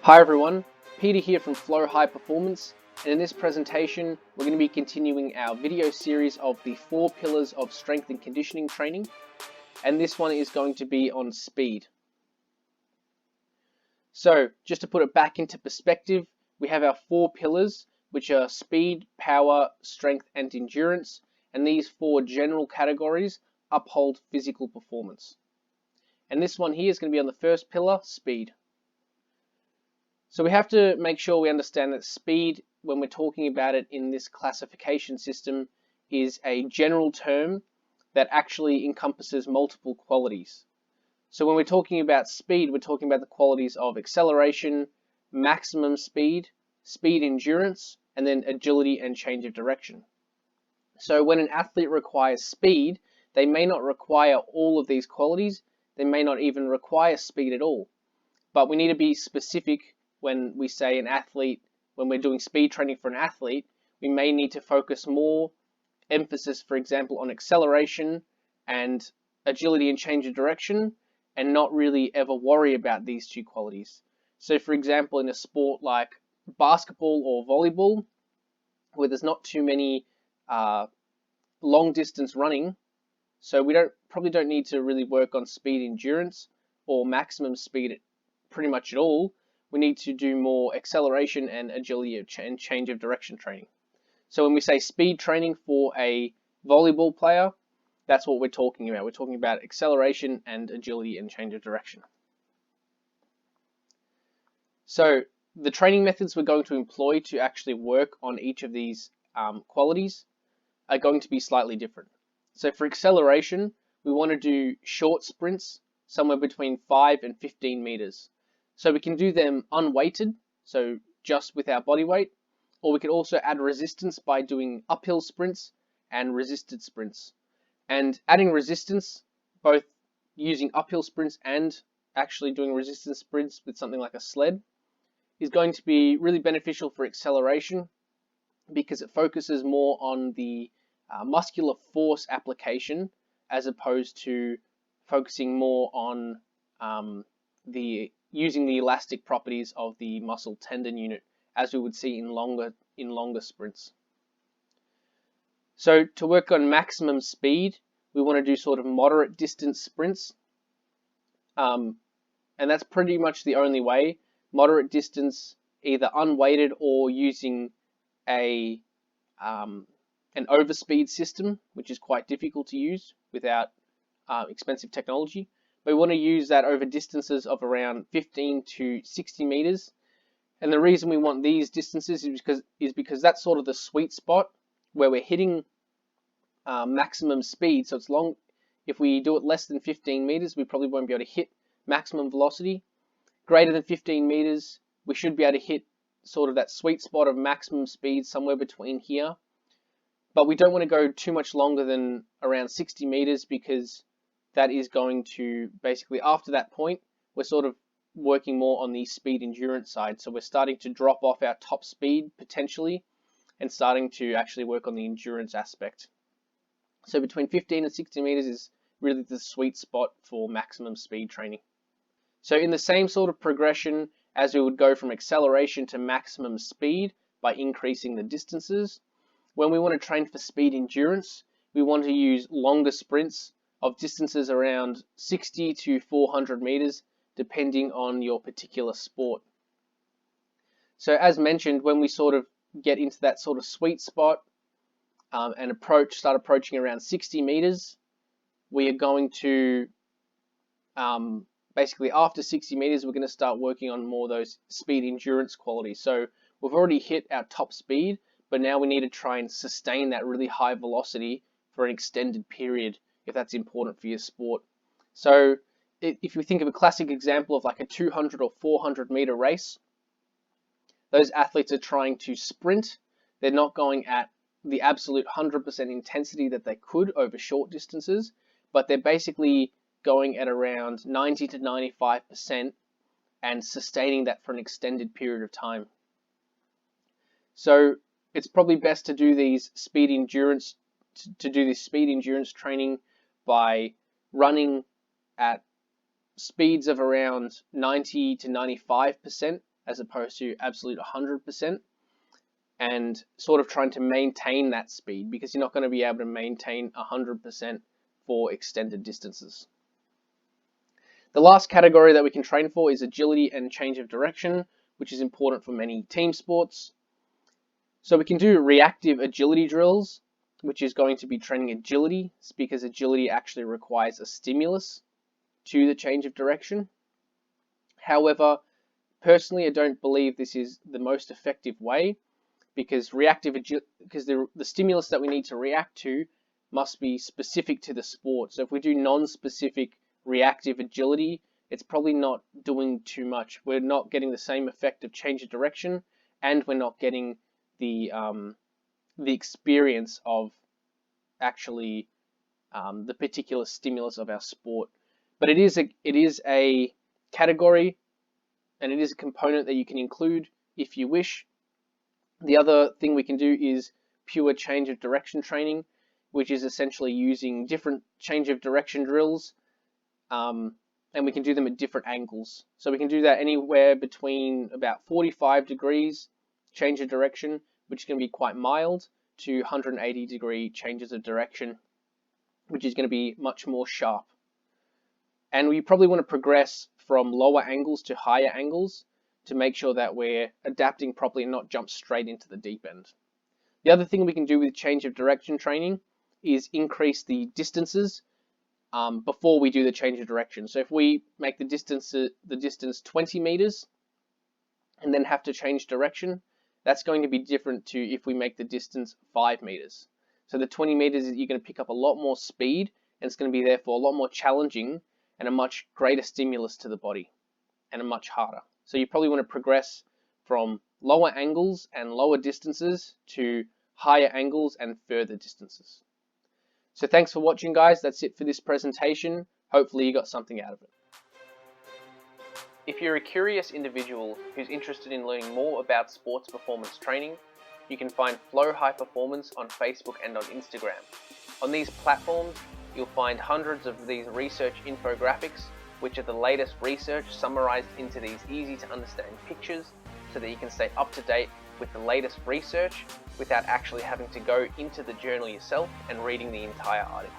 Hi everyone, Peter here from Flow High Performance, and in this presentation we're going to be continuing our video series of the 4 pillars of strength and conditioning training, and this one is going to be on speed. So just to put it back into perspective, we have our 4 pillars, which are speed, power, strength and endurance, and these 4 general categories uphold physical performance. And this one here is going to be on the first pillar, speed. So we have to make sure we understand that speed, when we're talking about it in this classification system, is a general term that actually encompasses multiple qualities. So when we're talking about speed, we're talking about the qualities of acceleration, maximum speed, speed endurance, and then agility and change of direction. So when an athlete requires speed, they may not require all of these qualities, they may not even require speed at all. But we need to be specific when we say an athlete, when we're doing speed training for an athlete, we may need to focus more emphasis, for example, on acceleration and agility and change of direction, and not really ever worry about these 2 qualities. So for example, in a sport like basketball or volleyball, where there's not too many long distance running, so we probably don't need to really work on speed endurance or maximum speed pretty much at all. We need to do more acceleration and agility and change of direction training. So when we say speed training for a volleyball player, that's what we're talking about. We're talking about acceleration and agility and change of direction. So the training methods we're going to employ to actually work on each of these qualities are going to be slightly different. So for acceleration, we want to do short sprints, somewhere between 5 and 15 meters. So we can do them unweighted, so just with our body weight, or we could also add resistance by doing uphill sprints and resisted sprints. And adding resistance, both using uphill sprints and actually doing resistance sprints with something like a sled, is going to be really beneficial for acceleration because it focuses more on the muscular force application as opposed to focusing more on using the elastic properties of the muscle tendon unit, as we would see in longer sprints. So to work on maximum speed, we want to do sort of moderate distance sprints, and that's pretty much the only way. Moderate distance, either unweighted or using an overspeed system, which is quite difficult to use without expensive technology. But we want to use that over distances of around 15 to 60 meters. And the reason we want these distances is because that's sort of the sweet spot where we're hitting maximum speed. So it's long. If we do it less than 15 meters, we probably won't be able to hit maximum velocity. Greater than 15 meters, we should be able to hit sort of that sweet spot of maximum speed somewhere between here. But we don't want to go too much longer than around 60 meters because that is going to basically, after that point, we're sort of working more on the speed endurance side. So we're starting to drop off our top speed potentially and starting to actually work on the endurance aspect. So between 15 and 60 meters is really the sweet spot for maximum speed training. So in the same sort of progression as we would go from acceleration to maximum speed by increasing the distances, when we want to train for speed endurance, we want to use longer sprints of distances around 60 to 400 meters, depending on your particular sport. So as mentioned, when we sort of get into that sort of sweet spot and start approaching around 60 meters, we are going to basically after 60 meters, we're going to start working on more of those speed endurance qualities. So we've already hit our top speed, but now we need to try and sustain that really high velocity for an extended period, if that's important for your sport. So if you think of a classic example of like a 200 or 400 meter race, those athletes are trying to sprint. They're not going at the absolute 100% intensity that they could over short distances, but they're basically going at around 90 to 95% and sustaining that for an extended period of time. So it's probably best to do these speed endurance training by running at speeds of around 90 to 95% as opposed to absolute 100%, and sort of trying to maintain that speed, because you're not going to be able to maintain 100% for extended distances. The last category that we can train for is agility and change of direction, which is important for many team sports. So we can do reactive agility drills, which is going to be training agility, because agility actually requires a stimulus to the change of direction. However, personally, I don't believe this is the most effective way, because the stimulus that we need to react to must be specific to the sport. So if we do non-specific reactive agility, it's probably not doing too much. We're not getting the same effect of change of direction, and we're not getting the experience of actually the particular stimulus of our sport. But it is a category, and it is a component that you can include if you wish. The other thing we can do is pure change of direction training, which is essentially using different change of direction drills, and we can do them at different angles. So we can do that anywhere between about 45 degrees change of direction, which is going to be quite mild, to 180 degree changes of direction, which is going to be much more sharp. And we probably want to progress from lower angles to higher angles to make sure that we're adapting properly and not jump straight into the deep end. The other thing we can do with change of direction training is increase the distances before we do the change of direction. So if we make the distance 20 meters and then have to change direction, that's going to be different to if we make the distance 5 meters. So the 20 meters, you're going to pick up a lot more speed, and it's going to be therefore a lot more challenging and a much greater stimulus to the body, and a much harder. So you probably want to progress from lower angles and lower distances to higher angles and further distances. So thanks for watching, guys. That's it for this presentation. Hopefully you got something out of it. If you're a curious individual who's interested in learning more about sports performance training, you can find Flow High Performance on Facebook and on Instagram. On these platforms, you'll find hundreds of these research infographics, which are the latest research summarized into these easy to understand pictures, so that you can stay up to date with the latest research without actually having to go into the journal yourself and reading the entire article.